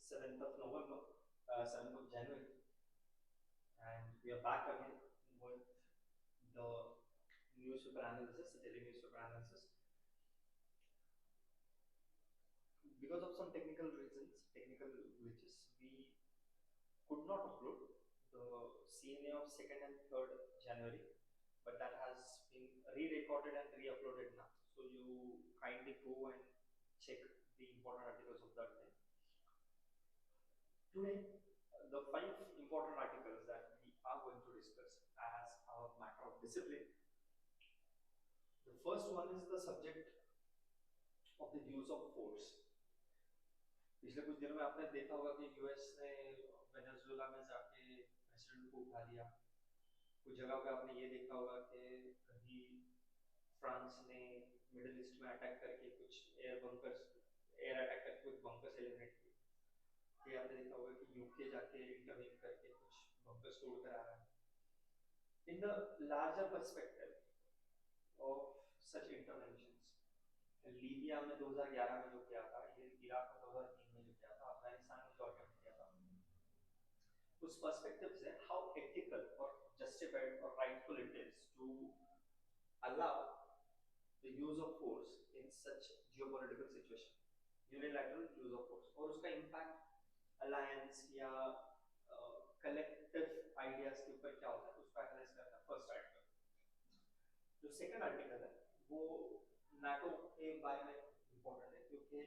7th of November, 7th of January, and we are back again with the newspaper analysis, the daily newspaper analysis. Because of some technical reasons, technical glitches, we could not upload the CNA of 2nd and 3rd January, but that has been re-recorded and re-uploaded now. So you kindly go and check the important articles of that day. Today, the 5 important articles that we are going to discuss as our matter of discipline. The first one is the subject of the use of force. पिछले कुछ दिनों में आपने देखा होगा कि US ने Venezuela में जाके प्रेसिडेंट को उठा लिया। कुछ जगह पे आपने ये देखा होगा कि कहीं फ्रांस ने मिडिल ईस्ट में अटैक करके कुछ एयर अटैक करके कुछ बंकर्स एलिमिनेट किए। ये आपने देखा होगा कि यूके जाके इंटरवीन करके कुछ बंकर्स तोड़ कर आ रहा है। In the larger perspective of such interventions, Libya में 2011 में जो किया था, ये इराक में 2003 में जो किया था, अफगानिस्तान में जॉर्जिया में किया था, उस पर्सपेक्टिव से how ethical or justified or rightful it is to allow the use of force in such geopolitical situation, unilateral use of force, और उसका impact alliance या collective ideas के ऊपर क्या होता है, उसको एनालाइज करता है फर्स्ट आर्टिकल। जो सेकंड आर्टिकल है वो नाटो के बारे में इम्पोर्टेंट है, क्योंकि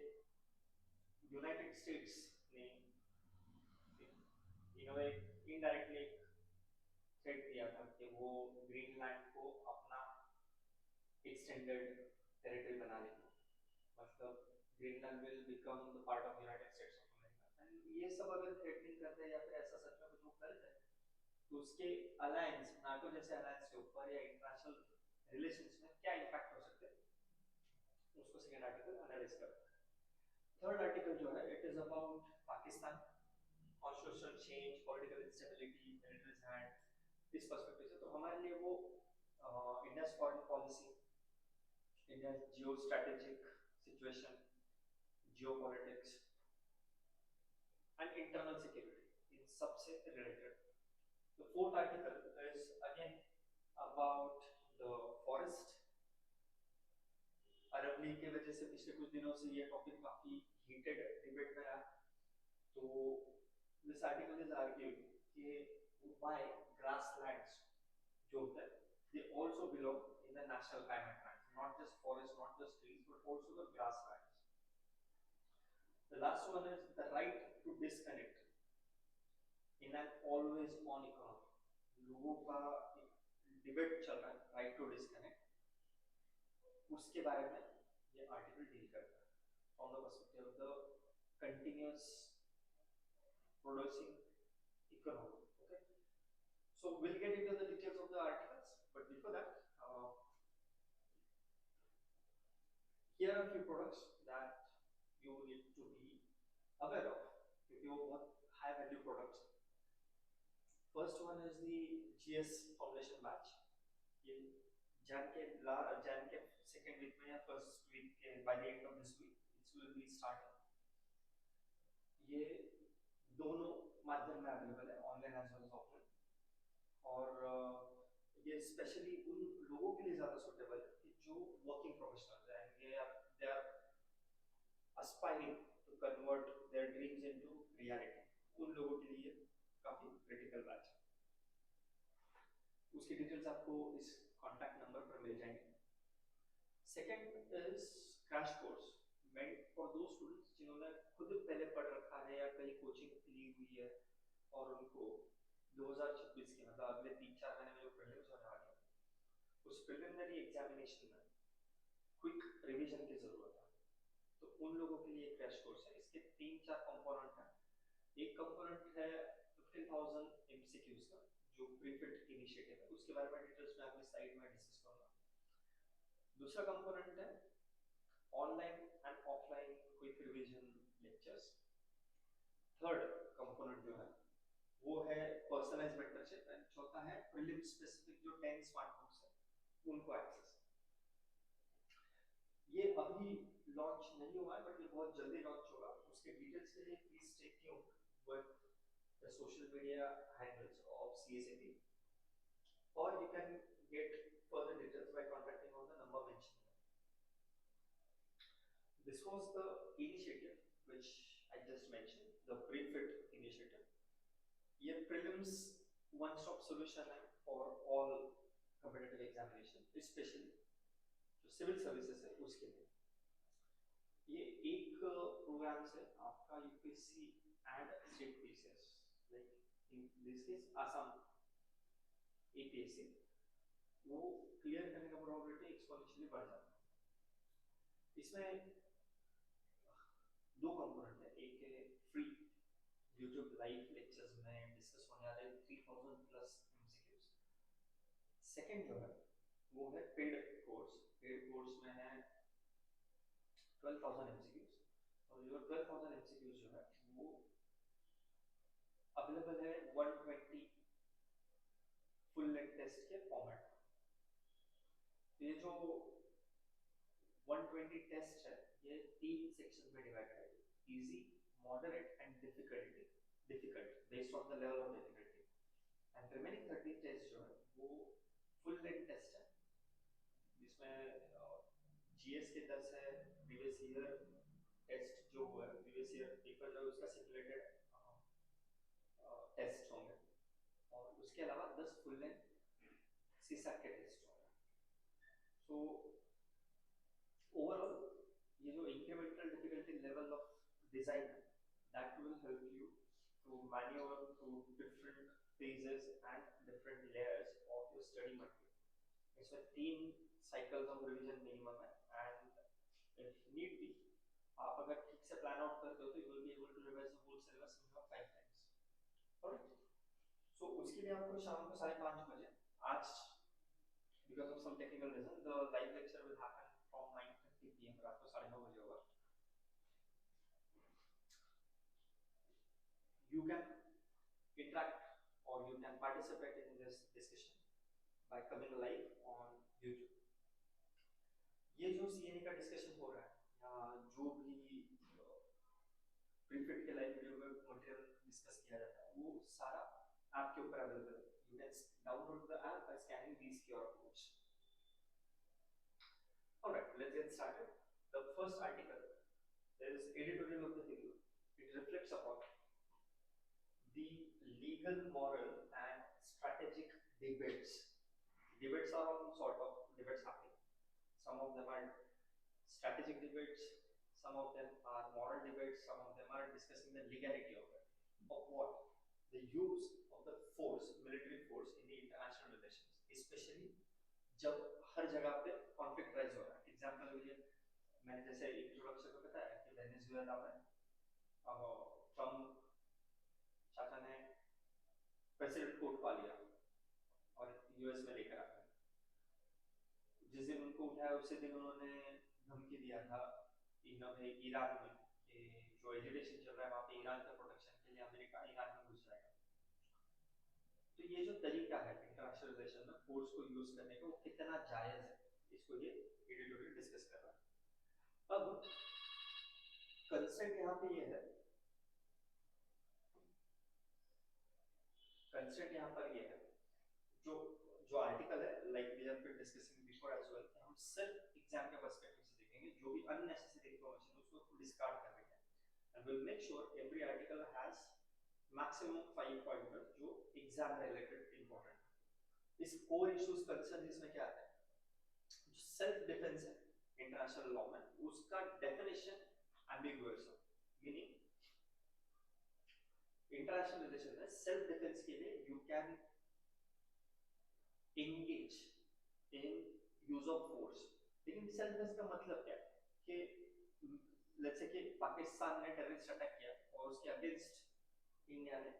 यूनाइटेड स्टेट्स ने इनडायरेक्टली सेट किया था कि वो ग्रीनलैंड को अपना एक्सटेंडेड टेरिटरी बना लेंगे, मतलब Greenland will become the part of United states of America. And ये सब अगर थ्रेटनिंग करते हैं या फिर ऐसा सच में कुछ वो करते हैं तो उसके अलायंस, नाटो जैसे अलायंस के ऊपर या इंटरनेशनल रिलेशंस में क्या इंपैक्ट हो सकते हैं, उसको सेकंड आर्टिकल एनालाइज करता है। थर्ड आर्टिकल जो है it is about Pakistan, constitutional change, political instability, military's hand, इस पर्सपेक्टिव से। तो हमारे लिए वो India's foreign policy, India's geostrategic situation, geopolitics and internal security, इन सबसे related. The fourth article is again about the forest. Arab league की वजह से पिछले कुछ दिनों से ये टॉपिक काफी हीटेड डिबेट में रहा। तो this article is arguing कि why grasslands जो होते हैं they also belong in the national climate plan, not just forest, not just trees, but also the grasslands. The last one is the right to disconnect in an always on economy. लोगों का debate चल रहा है right to disconnect, उसके बारे में ये article deal करता है from the perspective of the continuous producing economy. Okay, so we'll get into the details of the articles, but before that here are a few products that you need to be aware of, क्योंकि वो बहुत high value products। First one is the GS formulation batch. ये जैन के second week में या first week के by the end of this week it will be starting। ये दोनों माध्यम में अवेलेबल है, online as well as offline, और ये स्पेशली उन लोगों के लिए ज्यादा सूटेबल है कि जो वर्किंग प्रोफेशनल्स हैं, they are aspiring to convert their dreams into reality। उन लोगों के लिए काफी क्रिटिकल बैच है। उसकी डिटेल्स आपको इस कॉन्टैक्ट नंबर पर मिल जाएंगे। Second is crash course meant for those students जिन्होंने खुद पहले पढ़ रखा है या कहीं कोचिंग ली हुई है और उनको 2026 के मतलब अगले 3-4 महीने में जो प्रीलिम्स होने वाले हैं उस प्रिलिमिनरी एग्जामिनेशन में क्विक रिवीजन की जरूरत है। तो उन लोगों के लिए क्रैश कोर्स है। इसके 3-4 कंपोनेंट हैं। एक कंपोनेंट है 15,000 एमसीक्यूज का जो प्रीफिट इनिशिएटिव है, उसके बारे में डिटेल्स में अपनी साइट में डिस्कस करूंगा। दूसरा कंपोनेंट है online and offline quick revision lectures. Third component जो है वो है पर्सनलाइज्ड मेंटरशिप, एंड चौथा है प्रीलिम स्पेसिफिक जो 10 स्मार्ट बुक्स है उनको एक्सेस। ये अभी लॉन्च नहीं हुआ है बट ये बहुत जल्दी लॉन्च होगा, उसके डिटेल्स के लिए please stay tuned with the social media handles of CSAP, or you can get further details by contacting on the number mentioned. This was the initiative which I just mentioned, the pre-fit initiative. ये prelims one-stop solution है for all competitive examination, especially जो civil services है उसके लिए. ये एक programme से आपका UPSC and state PCS, like in this case Assam APSC, वो क्लियर करने का प्रोबेबिलिटी एक्सपोनेंशियली बढ़ जाता है. इसमें दो कंपोनेंट है, एक है फ्री यूट्यूब लाइव लेक्चर्स में डिस्कस होने वाले 3000 प्लस एमसीक्यूज. सेकंड जो है वो है पेड कोर्स. पेड कोर्स में है 12,000 एमसीक्यूज, और जो 12,000 एमसीक्यूज जो है वो अवेलेबल है 120 फुल लेंथ टेस्ट के फॉर्मेट. ये जो 120 टेस्ट है ये 3 सेक्शन में डिवाइड है, easy, moderate and difficult based on the level of difficulty. And remaining 30 test जो है वो फुल लेंथ टेस्ट है, जिसमें जीएस के 10 है, प्रीवियस ईयर टेस्ट जो हुआ है, प्रीवियस ईयर पेपर जो है उसका सिमुलेटेड टेस्ट होंगे, और उसके अलावा 10 फुल लेंथ सीसैट के टेस्ट होंगे. सो ओवरऑल ये जो incremental difficulty level of design है, that will help you to maneuver through different phases and different layers of your study material. इसमें 3 cycles of revision minimum है, and if need be आप अगर ठीक से plan out करते हो तो you will be able to revise the whole syllabus minimum 5 times. Alright? So उसके लिए आपको शाम को 5:30 बजे, आज because of some technical reason the live lecture will happen from 9:30 PM, रात को 9:30 बजे होगा. You can interact or you can participate in this discussion by coming live on YouTube. ये जो सीएनए का डिस्कशन हो रहा है या जो भी प्रीफिट के लाइव वीडियो में मटेरियल डिस्कस किया जाता है वो सारा ऐप के ऊपर अवेलेबल है. You can download the app by scanning these QR codes. Alright, let's get started. The first article, there is editorial of the video. It reflects upon the legal, moral and strategic debates. Debates are all sort of debates happening. Some of them are strategic debates, some of them are moral debates, some of them are discussing the legality of it. Of what? The use of the force, military force in the international relations, especially जब हर जगह पे conflict rise हो रहा है. Example के लिए मैंने जैसे इंट्रोडक्शन में बताया कि वेनेजुएला में ट्रम्प चाचा ने प्रेसिडेंट को उठवा लिया और यूएस में लेकर आ गए. जिस दिन उनको उठाया उसी दिन उन्होंने धमकी दिया था ईरान में कि जो एजिटेशन चल रहा है वहाँ पे ईरान के प्रोटेक्शन के लिए अमेरिका ईरान में घुस जाएगा. तो ये जो तरीका है इंटरनेशनल रिलेशन में फोर्स को यूज करने का वो कितना जायज है, इसको ये एडिटोरियल डिस्कस कर रहा है. अब कंसेंट यहाँ पे ये है, कंसेंट यहाँ पर ये है, जो जो आर्टिकल है like we have been discussing before as well, हम सिर्फ एग्जाम के पर्सपेक्टिव से देखेंगे, जो भी अननेसेसरी इंफॉर्मेशन है उसको डिस्कार्ड कर देंगे, and will make sure every article has maximum 5 pointers जो एग्जाम रिलेटेड इंपॉर्टेंट. इस कोर इश्यूज कंसर्न इसमें क्या है, जो सेल्फ डिफेंस है इंटरनेशनल लॉ में उसका डेफिनेशन एम्बिगुअस है, मीनिंग इंटरनेशनल रिलेशन में सेल्फ डिफेंस के लिए you can engage in use of force. लेकिन सेल्फ डिफेंस का मतलब क्या है कि लेट्स से कि पाकिस्तान ने टेररिस्ट अटैक किया और उसके अगेंस्ट इंडिया ने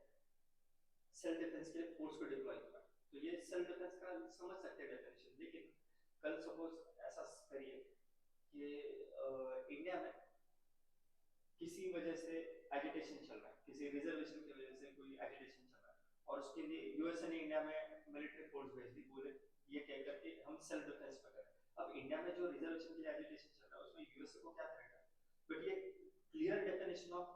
सेल्फ डिफेंस के लिए फोर्स को डिप्लॉय किया, तो ये सेल्फ डिफेंस का समझ सकते हैं डेफिनेशन. लेकिन कल सपोज ऐसा करिए कि इंडिया में किसी वजह से एजिटेशन चल रहा है, किसी रिजर्वेशन की वजह से कोई एजिटेशन चल रहा है, और उसके लिए यूएस ने इंडिया में मिलिट्री फोर्स भेज दी, बोले ये कह करके हम सेल्फ डिफेंस पर करें. अब इंडिया में जो रिजर्वेशन के लिए एजिटेशन चल रहा है उसमें यूएस को क्या करेगा, बट ये clear definition of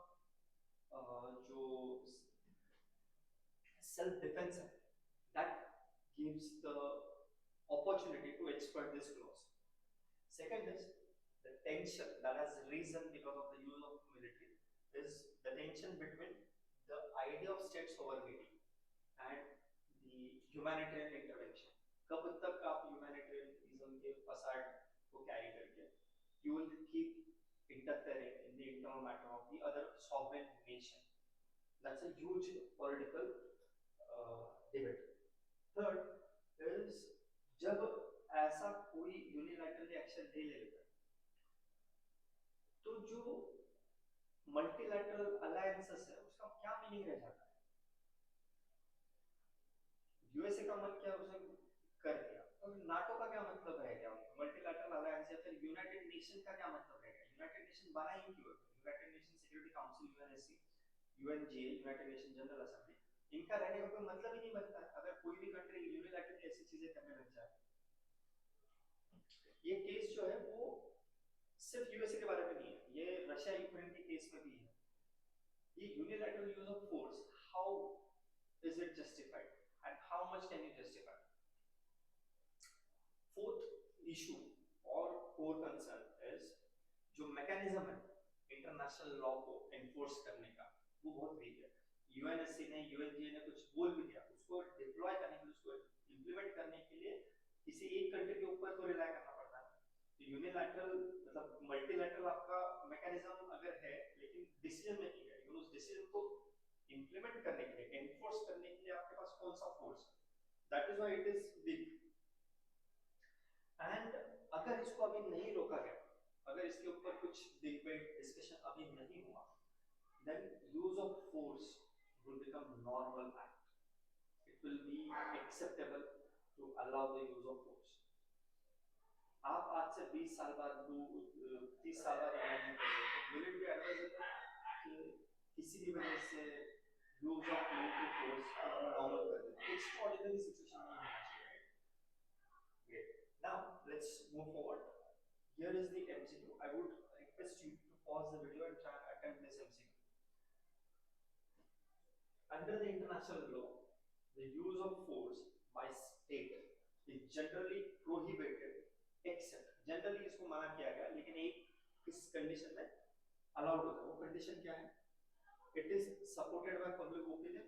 self defense है, that gives the opportunity to exploit this clause. Second is the tension that has risen because of the use of military, is the tension between the idea of state sovereignty and the humanitarian intervention. कब तक आप humanitarianism के facade को carry करके you will keep interfering in the internal matter of the other sovereign nation. That's a huge political debate. Third is जब ऐसा कोई unilateral action ले लेता है तो जो मल्टीलैटरल अलायंसेस है उसका क्या मीनिंग रह जाता है? यूएसए का मन क्या उसने कर दिया, तो नाटो का क्या मतलब रह गया? मल्टीलैटरल अलायंस या फिर यूनाइटेड नेशन का क्या मतलब रह गया? यूनाइटेड नेशन बना ही क्यों? United nation security council, UNSC, UNGA, United nation general assembly, इनका रहने का कोई मतलब ही नहीं बनता है अगर कोई भी कंट्री यूनिलैटरली ऐसी चीजें करने लग जाए। ये केस जो है वो सिर्फ यूएसए के बारे में नहीं है, ये रशिया यूक्रेन के केस में भी है। ये unilateral use of force, how is it justified and how much can you justify? Fourth issue और कोर कंसर्न इज जो मैकेनिज्म है इंटरनेशनल लॉ को एनफोर्स करने का, वो बहुत वीक है। यूएनएससी ने, यूएनजीए ने कुछ बोल भी दिया, उसको डिप्लॉय करने के लिए, उसको इंप्लीमेंट करने के लिए किसी एक कंट्री के ऊपर तो रिलाय करना पड़ता है। तो यूनिलैटरल मतलब मल्टीलैटरल आपका मैकेनिज्म अगर है लेकिन डिसीजन मेकिंग है, उस डिसीजन को इंप्लीमेंट करने के लिए, एनफोर्स करने के लिए आपके पास कौन सा फोर्स है? That is why it is big. And अगर इसको अभी नहीं रोका गया, अगर इसके ऊपर कुछ डिबेट डिस्कशन अभी नहीं हुआ, then use of force will become normal act. It will be acceptable to allow the use of force. आप आज से 20 साल बाद 30 साल बाद इमेजिन करिए तो will it be advisable कि किसी भी वजह से use of military force को नॉर्मल कर दें? Extraordinary situation नहीं होना चाहिए, right? Great. Now let's move forward. Here is the MCQ. I would request you to pause the video and try and attempt this MCQ. Under the international law, the use of force by state is generally prohibited except, generally इसको मना किया गया लेकिन एक इस condition में allowed होता है। वो कंडीशन क्या है? It is supported by public opinion.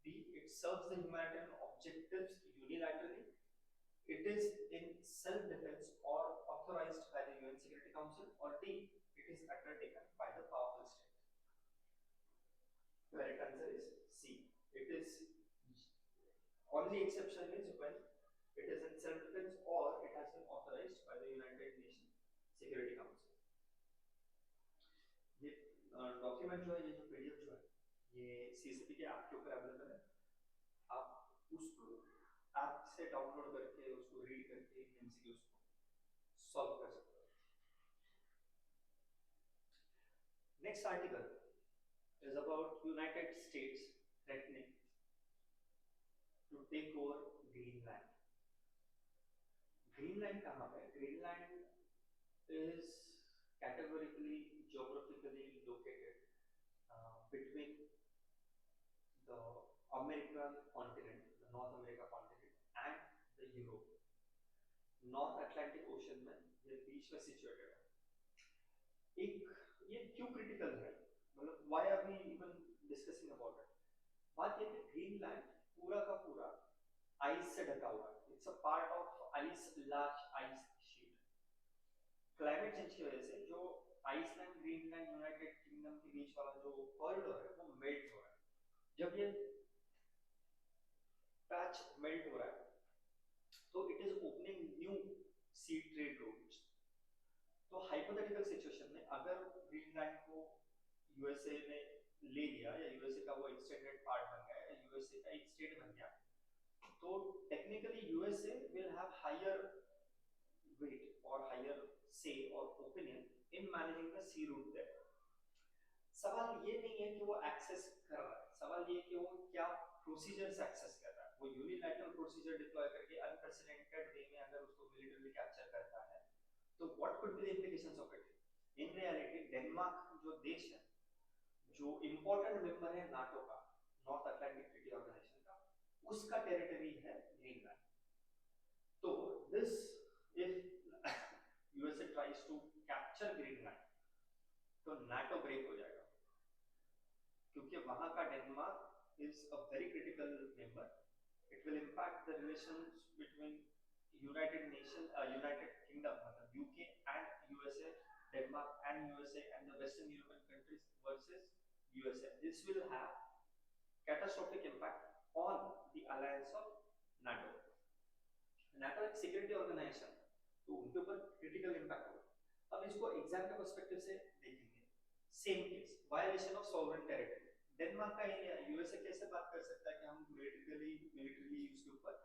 B, it serves the humanitarian objectives unilaterally. It is in self-defense or authorized by the UN Security Council. Or D, it is undertaken by the powerful state. Correct answer is C. It is, only exception is when it is in self-defense or it has been authorized by the United Nations Security Council. ये document जो है, ये जो PDF जो है, ये CCP के app के ऊपर अवेलेबल है। आप उसको ऐप से डाउनलोड करके उसको रीड करके एमसीक्यूज को सॉल्व कर सकते हो। Next article is about United States threatening to take over Greenland. Greenland कहाँ पे? Greenland is categorically, geographically located between the American continent, the North America continent, and the Europe. North Atlantic Ocean में ये बीच में situated है। एक ये क्यों critical है? मतलब why are we even discussing about it? बात ये कि ग्रीनलैंड पूरा का पूरा आइस से ढका हुआ है। It's a part of ice, large ice sheet. Climate change की वजह से जो आइसलैंड, ग्रीनलैंड, यूनाइटेड किंगडम के बीच वाला जो कॉरिडोर है वो मेल्ट हो रहा है। जब ये पैच मेल्ट हो रहा है तो it is opening new sea trade routes. तो हाइपोथेटिकल सिचुएशन में अगर ग्रीनलैंड को यूएसए ने ले लिया या यूएसए का वो एक्सटेंडेड पार्ट बन गया या यूएसए का एक स्टेट बन गया, तो technically USA will have higher weight और हायर से और opinion in managing the sea route there. सवाल ये नहीं है कि वो एक्सेस कर रहा है, सवाल ये है कि वो क्या प्रोसीजर्स एक्सेस कर रहा है। वो यूनिलैटरल प्रोसीजर डिप्लॉय करके अनप्रेसिडेंटेड वे में अगर उसको मिलिटरीली कैप्चर करता है तो what could be the implications of it? In reality Denmark जो देश है, जो इंपॉर्टेंट मेंबर है नाटो का, नॉर्थ अटलांटिक ट्रीटी ऑर्गेनाइजेशन का, उसका टेरिटरी है ग्रीनलैंड। तो this if USA tries to capture Greenland तो नाटो ब्रेक हो जाएगा, क्योंकि वहां का Denmark is a very critical member. It will impact the relations between united nation united kingdom मतलब UK and USA, Denmark and USA and the western European countries versus USA. This will have catastrophic impact on the alliance of NATO. NATO एक security organization, तो उनके ऊपर critical impact होगा. अब इसको exam के perspective से देखेंगे. Same case, violation of sovereign territory. Denmark का एरिया यूएसए कैसे बात कर सकता है कि हम मिलिटरी उसके ऊपर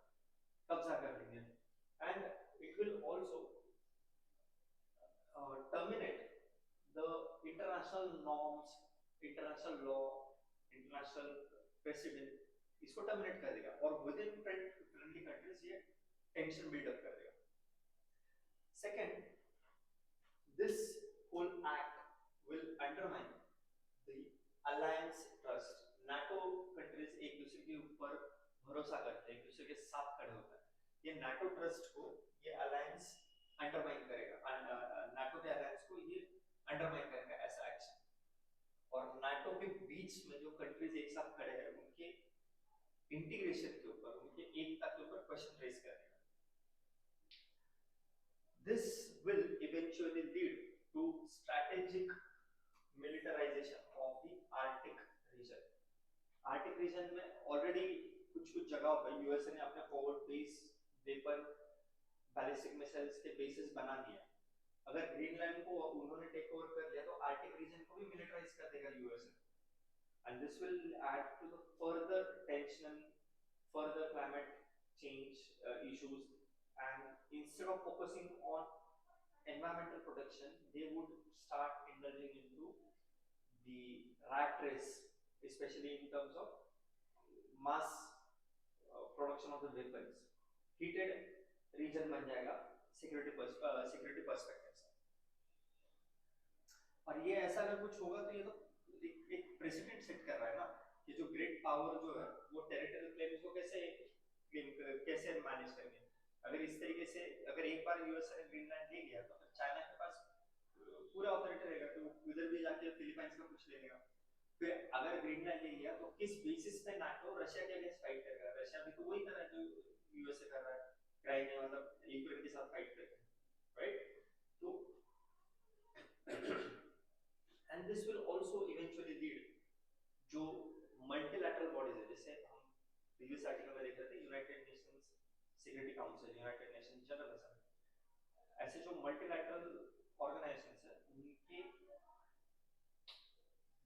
कब्जा कर लेंगे. And it will also terminate the international norms, international law, international precedent, इसको टर्मिनेट कर देगा और विद इन फ्रेंडली कंट्रीज ये टेंशन बिल्डअप कर देगा. Second, this whole act will undermine the alliance trust. NATO countries एक दूसरे के ऊपर भरोसा करते हैं, एक दूसरे के साथ खड़े होते हैं. ये नाटो ट्रस्ट को ये अलायंस अंडरमाइन करेगा, नाटो के अलायंस को ये अंडरमाइन करेगा ऐसा एक्शन. और नाटो के बीच में जो कंट्रीज एक साथ खड़े हैं उनके इंटीग्रेशन के ऊपर, उनके एकता के ऊपर क्वेश्चन रेज करेगा. This will eventually lead to strategic militarization of the Arctic region. Arctic region में ऑलरेडी कुछ जगह पर यूएसए ने अपने forward base, weapon, ballistic missiles के बेसिस बना दिया. अगर ग्रीनलैंड को उन्होंने टेक ओवर कर लिया तो आर्कटिक रीजन को भी मिलिटराइज कर देगा USA. And this will add to the further tension, further climate change issues, and instead of focusing on environmental protection, they would start indulging into the rat race, especially in terms of mass production of the weapons. Heated region बन जाएगा security perspective से. और ये ऐसा अगर कुछ होगा तो ये तो एक प्रेसिडेंट सेट कर रहा है ना कि जो ग्रेट पावर जो है वो टेरिटोरियल क्लेम्स को कैसे मैनेज करेंगे. अगर इस तरीके से अगर एक बार यूएस ने ग्रीनलैंड ले लिया तो फिर चाइना के पास पूरा अथॉरिटी रहेगा कि वो इधर भी जाके फिलीपाइंस का कुछ ले लेगा. फिर अगर ग्रीनलैंड ले लिया तो किस बेसिस पे नाटो रशिया के अगेंस्ट फाइट करेगा. रशिया भी तो वही कर रहा है जो यूएसए कर रहा है, क्राइमिया मतलब यूक्रेन के साथ फाइट करके, राइट. तो and this will also eventually lead जो मल्टीलैटरल बॉडीज है, जैसे हम प्रीवियस आर्टिकल में देख रहे थे United Nations security council, United Nations general assembly, ऐसे जो मल्टीलैटरल ऑर्गेनाइजेशंस है उनके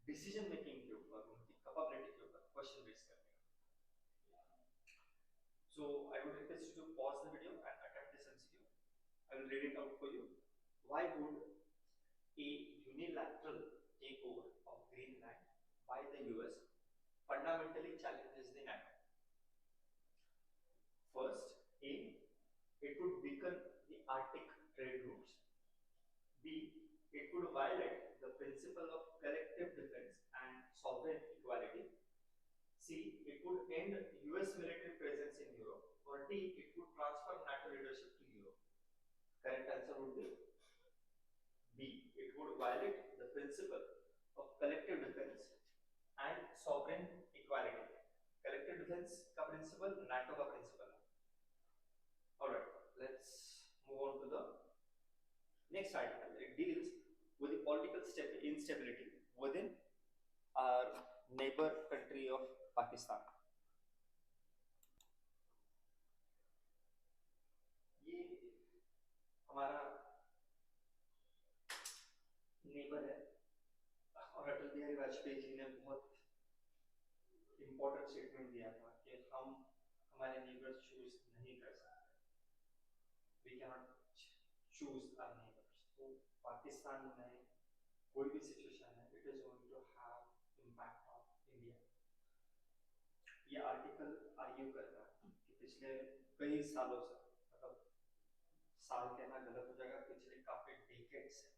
डिसीजन मेकिंग के ऊपर, उनकी कैपेबिलिटी के ऊपर क्वेश्चन रेज करेंगे. So I would request you to pause the video and attempt this MCQ. I will read it out for you. Why would a unilateral takeover of Greenland by the US fundamentally challenges the NATO? First, A, it would weaken the Arctic trade routes. B, it would violate the principle of collective defense and sovereign equality. C, it would end US military presence in Europe. Or D, it would transfer NATO leadership to Europe. Correct answer would be B. It would violate the principle of collective defense and sovereign equality. Collective defense का principle NATO का principle है. Alright, let's move on to the next article. It deals with the political instability within our neighbor country of Pakistan. ये हमारा neighbour है और अटल बिहारी वाजपेयी जी ने बहुत important statement दिया था कि हम हमारे नेबर्स चूज नहीं कर सकते. We can not choose our neighbours. तो पाकिस्तान में कोई भी सिचुएशन है it is going to have impact on India. ये आर्टिकल आर्ग्यू करता है कि पिछले कई सालों से, मतलब साल कहना गलत हो जाएगा, पिछले काफी डिकेड्स से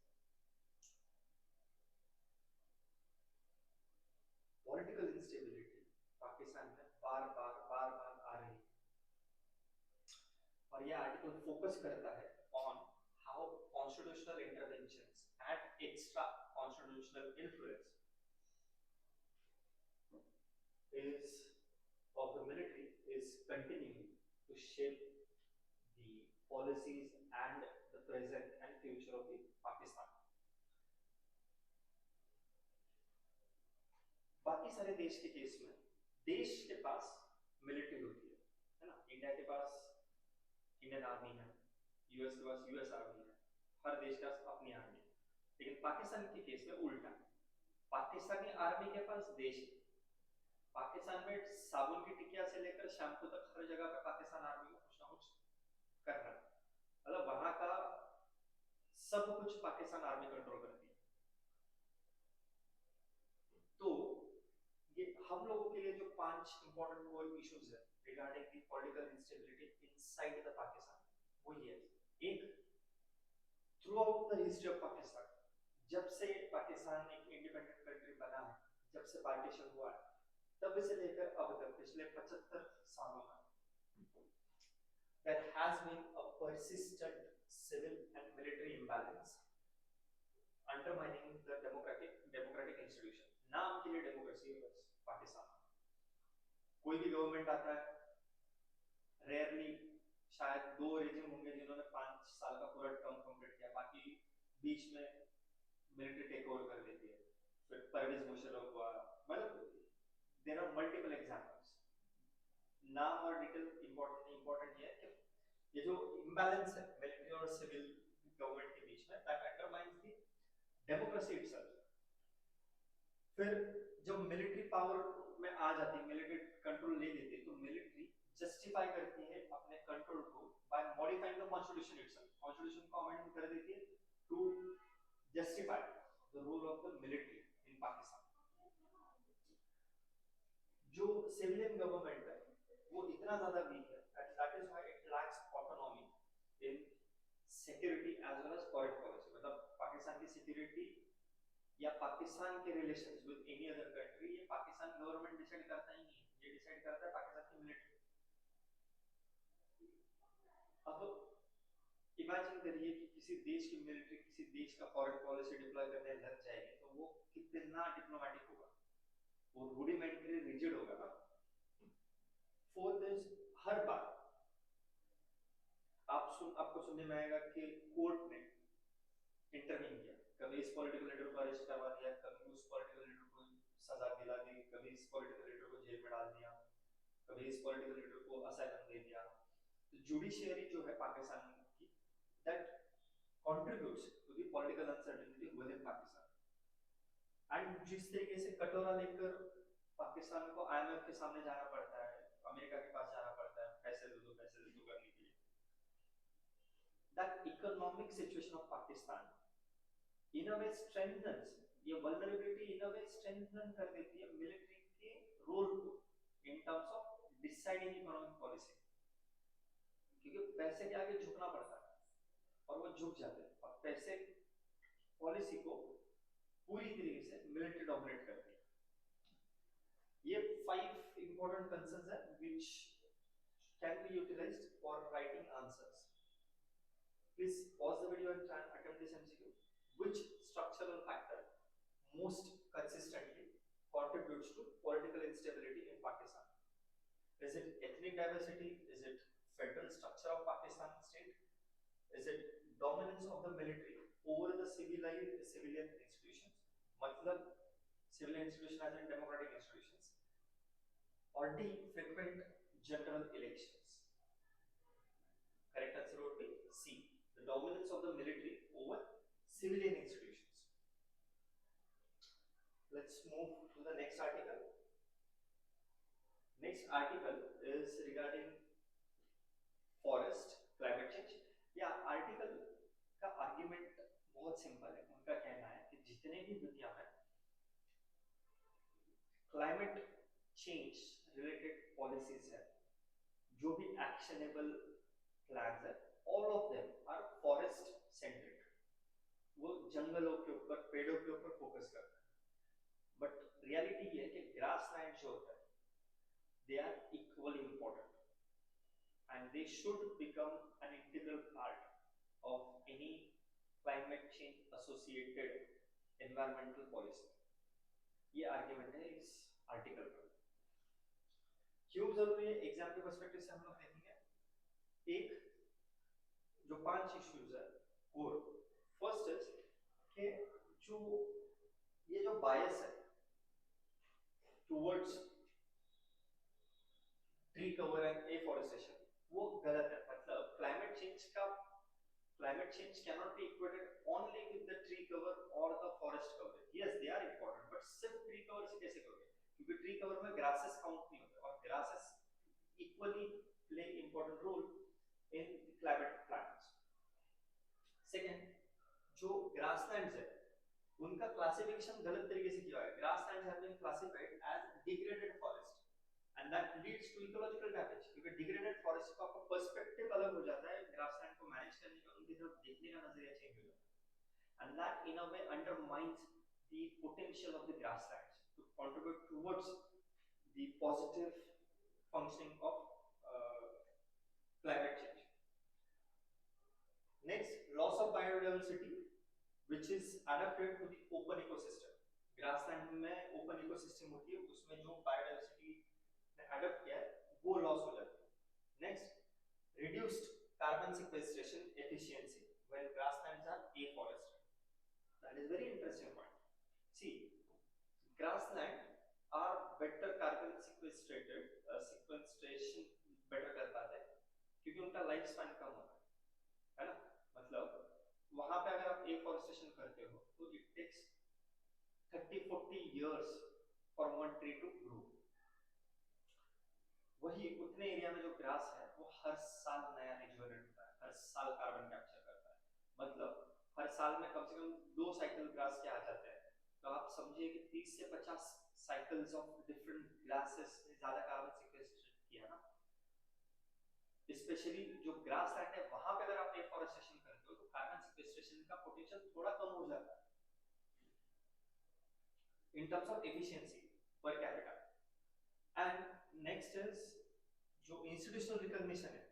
पॉलिटिकल इंस्टेबिलिटी पाकिस्तान में बार बार और यह आर्टिकल फोकस करता है on how constitutional interventions and extra constitutional influence is of the military is continuing to shape the policies and the present and future of the Pakistan. बाकी सारे देश के केस में देश के पास मिलिट्री होती है ना। इंडिया के पास इंडियन आर्मी है, यूएस के पास यूएस आर्मी है, हर देश का अपनी आर्मी है। लेकिन पाकिस्तान के केस में उल्टा, पाकिस्तानी आर्मी के पास देश है। पाकिस्तान में साबुन की टिकिया से लेकर शैम्पू तक हर जगह पे पाकिस्तान आर्मी को कुछ ना कुछ कर रहा है, मतलब वहां का सब कुछ पाकिस्तान आर्मी कंट्रोल करती है। तो ये हम लोगों के लिए जो 5 इंपॉर्टेंट कोर इश्यूज है regarding the political instability inside the Pakistan, वो ये है। एक, through out the history of Pakistan, जब से पाकिस्तान एक इंडिपेंडेंट कंट्री बना है, जब से पार्टीशन हुआ है, तब से लेकर अब तक पिछले 75 सालों में there has been a persistent civil and military imbalance undermining the democratic institution. नाम के लिए डेमोक्रेसी है बस पाकिस्तान। कोई भी गवर्नमेंट आता है, रेयरली शायद 2 रेजिम होंगे जिन्होंने 5 साल का पूरा टर्म कंप्लीट किया, बाकी बीच में मिलिट्री टेक ओवर कर लेती है। फिर परवेज मुशर्रफ हुआ, मतलब देयर आर मल्टीपल एग्जांपल्स। नाम और डिटेल इंपॉर्टेंट ये है कि ये जो इम्बैलेंस है मिलिट्री और सिविल गवर्नमेंट के बीच में, that undermines the democracy itself. फिर जब मिलिट्री पावर में आ जाती है, मिलिट्री कंट्रोल ले लेती है, तो मिलिट्री जस्टिफाई करती है अपने कंट्रोल को by modifying the constitution itself. Constitution को अमेंड कर देती है to justify the role of the military in Pakistan. जो सिविलियन गवर्नमेंट है वो इतना ज्यादा वीक है, and that is why it lacks autonomy in security as well as foreign policy. मतलब पाकिस्तान की सिक्योरिटी या पाकिस्तान के relations with any other country, ये पाकिस्तान गवर्नमेंट डिसाइड करता ही नहीं है, ये डिसाइड करता है पाकिस्तान की मिलिट्री। अब इमेजिन करिए कि किसी देश की मिलिट्री किसी देश का फॉरेन पॉलिसी डिप्लॉय करने लग जाएगी, तो वो कितना डिप्लोमेटिक होगा, वो रूडिमेंटरी रिजिड होगा ना। फोर्थ इज, हर बार आपको सुनने में आएगा कि कोर्ट ने इंटरवीन किया, कभी इस पॉलिटिकल लीडर को अरेस्ट करवा दिया, कभी उस पॉलिटिकल लीडर को सजा दिला दी, कभी इस पॉलिटिकल लीडर को जेल में डाल दिया, कभी इस पॉलिटिकल लीडर को असाइलम दे दिया। तो जुडिशियरी जो है पाकिस्तान की, that contributes to the political uncertainty within Pakistan. And जिस तरीके से कटोरा लेकर पाकिस्तान को आईएमएफ के सामने जाना पड़ता है, अमेरिका के पास जाना पड़ता है पैसे दे दो करने के लिए, that economic situation of Pakistan in a way strengthens, ये vulnerability in a way strengthen कर देती है मिलिट्री के रोल को इन terms of deciding economic policy, क्योंकि पैसे के आगे झुकना पड़ता है और वो झुक जाते हैं, और पैसे पॉलिसी को पूरी तरीके से मिलिट्री डोमिनेट करती है। ये 5 इंपॉर्टेंट कंसर्न्स है which can be utilised for writing answers. Please pause the video and try and attempt this MCQ. Which structural factor most consistently contributes to political instability in Pakistan? Is it ethnic diversity? Is it federal structure of Pakistan state? Is it dominance of the military over the civilian institutions? मतलब civilian institution as in democratic institutions, or D, frequent general elections? Correct answer would be C, the dominance of the military over civilian institutions. Let's move to the next article. Next article is regarding forest climate change. या article का argument बहुत simple है। उनका कहना है कि जितने भी दुनिया में क्लाइमेट चेंज रिलेटेड पॉलिसीज है, जो भी एक्शनेबल प्लान्स है, all of them are forest centric. वो जंगलों के ऊपर, पेड़ों के ऊपर फोकस करता है। बट रियलिटी ये है कि ग्रास लैंड जो होता है, they are equally important and they should become an integral part of any climate change associated environmental policy. ये आर्ग्यूमेंट है इस आर्टिकल का। क्यों जरूरी है एग्जाम के पर्सपेक्टिव से हम लोग देखेंगे। एक जो 5 इश्यूज है कोर, फर्स्ट इज कि जो ये जो बायस है towards tree cover and afforestation वो गलत है। मतलब climate change cannot be equated only with the tree cover और the forest cover. Yes they are important, but सिर्फ ट्री कवर से कैसे करोगे, क्योंकि ट्री कवर में ग्रासेस काउंट नहीं होते और grasses equally play important role in climate plans. Second, जो ग्रासलैंड्स है उनका क्लासिफिकेशन गलत तरीके से किया है। Grasslands have been classified as degraded forest and that leads to ecological damage, क्योंकि डिग्रेडेड फॉरेस्ट का आपका पर्सपेक्टिव अलग हो जाता है, ग्रासलैंड को मैनेज करने का, उनकी तरफ देखने का नजरिया चेंज हो जाता है, and that in a way undermines the potential of the grasslands to contribute towards the positive functioning of climate change. Next, loss of biodiversity, which is adapted to the open ecosystem. Grassland में open ecosystem होती है, उसमें जो biodiversity ने adapt किया है वो loss हो जाती है. Next, reduced carbon sequestration efficiency when grasslands are afforested. That is very interesting point. See, grassland are better carbon sequestration better कर पाते हैं क्योंकि उनका लाइफ स्पैन कम होता है ना। मतलब वहां पे अगर आप एफॉरेस्टेशन करते हो तो it takes 30-40 years for one tree to grow. वही उतने एरिया में जो ग्रास है वो हर साल नया रिजुवेनेट होता है, हर साल कार्बन कैप्चर करता है। मतलब हर साल में कम से कम 2 साइकिल ग्रास के आ जाते हैं, तो आप समझिए कि 30 से 50 साइकिल्स ऑफ डिफरेंट ग्रासेस ने ज्यादा कार्बन सिक्वेस्ट्रेट किया ना। स्पेशली जो ग्रास लैंड है वहां पे अगर आप एफॉरेस्टेशन करते हो तो कार्बन सिक्वेस्ट्रेशन का पोटेंशियल थोड़ा कम हो जाता है in terms of efficiency per capita. And next is जो इंस्टीट्यूशनल रिकॉग्निशन है,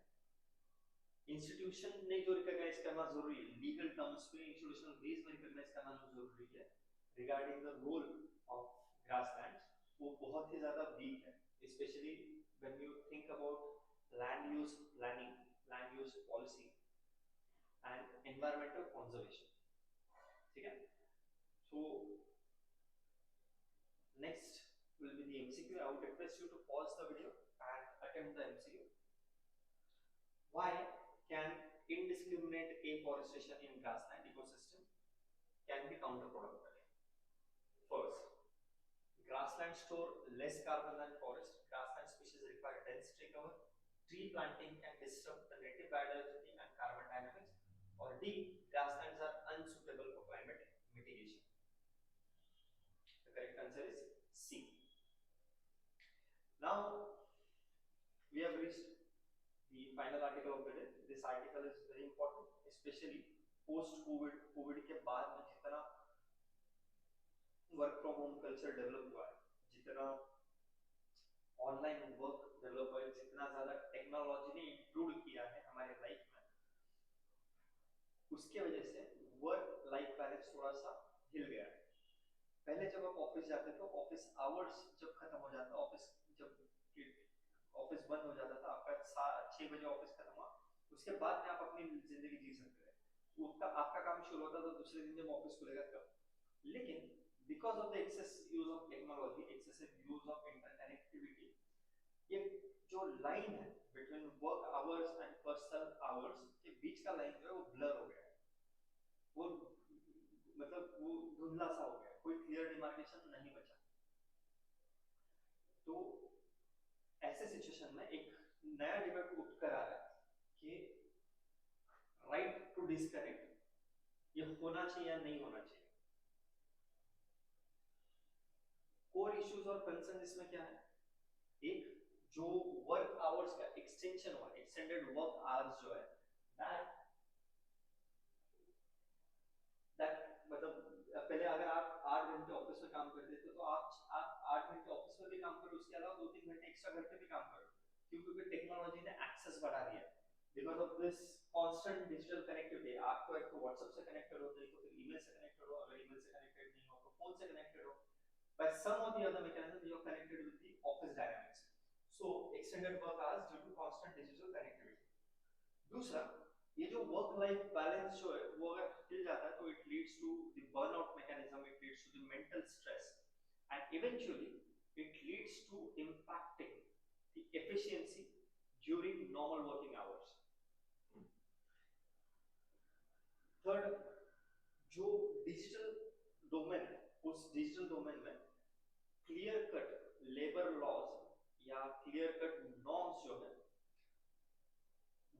इंस्टीट्यूशन ने जो रिकॉग्नाइज करना जरूरी है, लीगल टर्म्स पे इंस्टीट्यूशनल बेस में रिकॉग्नाइज करना जो जरूरी है regarding the role of grasslands, वो बहुत ही ज्यादा वीक है, specially when you think about land use planning, land use policy and environmental conservation. ठीक है, so next will be the MCQ. I would request you to pause the video and attempt the MCQ. Why can indiscriminate afforestation in grassland ecosystem can be counterproductive? First, grassland store less carbon than forest. Grassland species require dense tree cover. Tree planting can disrupt the native biodiversity and carbon dynamics. Or D, grasslands are unsuitable for climate mitigation. The correct answer is C. Now we have reached the final article of the day. This article is very important, especially post COVID के बाद में जितना work from home culture develop हुआ है, जितना online work develop हुआ है, जितना ज्यादा टेक्नोलॉजी ने इंक्लूड किया है हमारे लाइफ में, उसके वजह से वर्क लाइफ बैलेंस थोड़ा सा हिल गया है। पहले जब आप ऑफिस जाते थे, ऑफिस आवर्स जब खत्म हो जाता, ऑफिस बंद हो जाता था, आपका 6 बजे ऑफिस खत्म हुआ, उसके बाद में आप अपनी जिंदगी जी सकते थे। आपका काम शुरू होता तो दूसरे दिन जब ऑफिस खुलेगा तब। लेकिन because of the excess use of technology, excessive use of interconnectivity, ये जो लाइन है between work hours and personal hours के बीच का लाइन जो है वो ब्लर हो गया है, वो मतलब वो धुंधला सा हो गया, कोई क्लियर डिमार्केशन नहीं बचा। तो ऐसे सिचुएशन में एक नया डिबेट उठ कर आ रहा है कि राइट टू डिस्कनेक्ट ये होना चाहिए या नहीं होना चाहिए। कोर इश्यूज और कंसर्न इसमें क्या है? एक जो वर्क आवर्स का एक्सटेंशन हुआ, एक्सटेंडेड वर्क आवर्स जो है, दैट मतलब पहले अगर आप 8 घंटे ऑफिस में काम करते थे तो आप 8 घंटे ऑफिस में भी काम करो, उसके अलावा 2-3 घंटे एक्स्ट्रा घर पे भी काम करो। क्यों? क्योंकि टेक्नोलॉजी ने एक्सेस बढ़ा दिया, because of this constant digital connectivity, आपको एक तो व्हाट्सएप से कनेक्टेड हो, नहीं तो फिर ईमेल से कनेक्टेड हो, अगर ईमेल से कनेक्टेड नहीं हो तो फोन से कनेक्टेड हो, by some or the other mechanism you are connected with the office dynamics. So extended work hours due to constant digital connectivity. दूसरा, ये जो वर्क लाइफ बैलेंस जो है वो अगर हिल जाता है तो it leads to the burnout mechanism, it leads to the mental stress and eventually it leads to impacting the efficiency during normal working hours. Third, जो डिजिटल डोमेन है उस डिजिटल डोमेन में क्लियर कट लेबर लॉज या clear cut norms जो है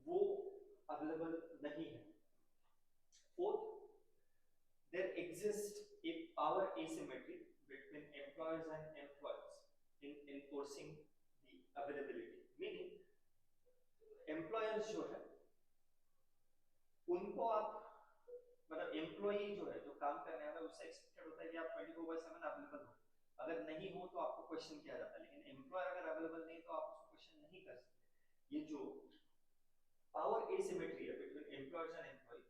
वो available नहीं है. Fourth, there exists a power asymmetry between employers and employees in enforcing the availability, meaning employers जो है उनको आप मतलब एम्प्लॉई जो है जो काम करने वाला है उससे एक्सपेक्टेड होता है कि आप 24/7 अवेलेबल हो, अगर नहीं हो तो आपको क्वेश्चन किया जाता है, लेकिन एम्प्लॉयर अगर अवेलेबल नहीं तो आप उसको क्वेश्चन नहीं कर सकते. ये जो पावर एसिमेट्री है बिटवीन एम्प्लॉयर्स एंड एम्प्लॉई,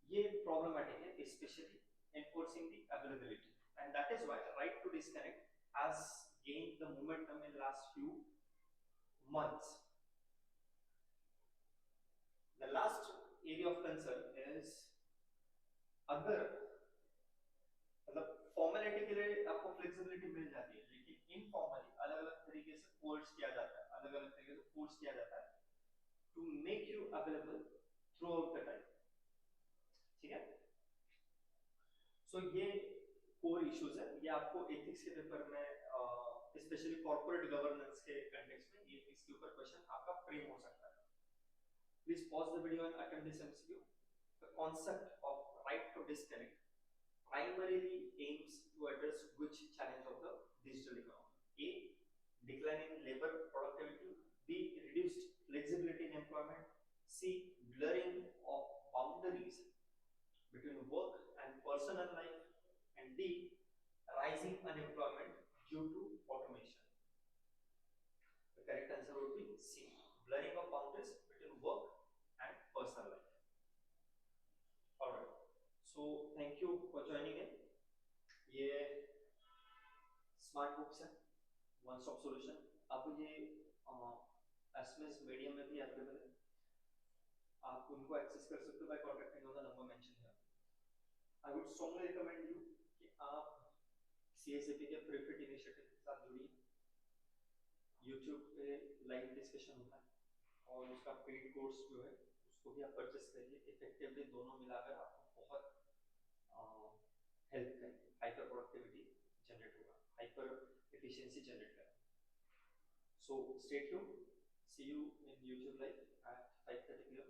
ये प्रॉब्लमेटिक है specially enforcing the availability, and that is why right to disconnect has gained the momentum in last few months. The last area of concern is अगर मतलब formality के लिए आपको flexibility मिल जाती है, लेकिन इनफॉर्मली अलग अलग तरीके से फोर्स किया जाता है, अलग अलग तरीके से फोर्स किया जाता है to make you available throughout the time. ठीक है, सो ये कोर इश्यूज है, ये आपको एथिक्स के पेपर में स्पेशली कॉर्पोरेट गवर्नेंस के कंटेक्स्ट में ये इसके ऊपर क्वेश्चन आपका फ्रेम हो सकता है. Please pause the video and attempt this MCQ. The concept of right to disconnect primarily aims to address which challenge of the digital economy? A. Decline in labor productivity. B. Reduced flexibility in employment. C. Blurring of boundaries between work and personal life. And D. Rising unemployment due to automation. The correct answer would be C. Blurring of boundaries between work and personal life. Alright. So thank you for joining in. ये smart books है, one stop solution. अब ये SMS medium में भी available है, आप उनको access कर सकते हो by contacting on the number mention here. I would strongly recommend you कि आप सीएसएपी के प्रीफिट इनिशिएटिव के साथ जुड़िए. यूट्यूब पे लाइव डिस्कशन होता है और उसका पेड कोर्स जो है उसको भी आप परचेस करिए. इफेक्टिवली दोनों मिलाकर आपको बहुत हेल्प करेंगे, हाइपर प्रोडक्टिविटी जनरेट होगा, हाइपर एफिशिएंसी जनरेट करेगा. So stay tuned, see you in YouTube live at 5:30 p.m.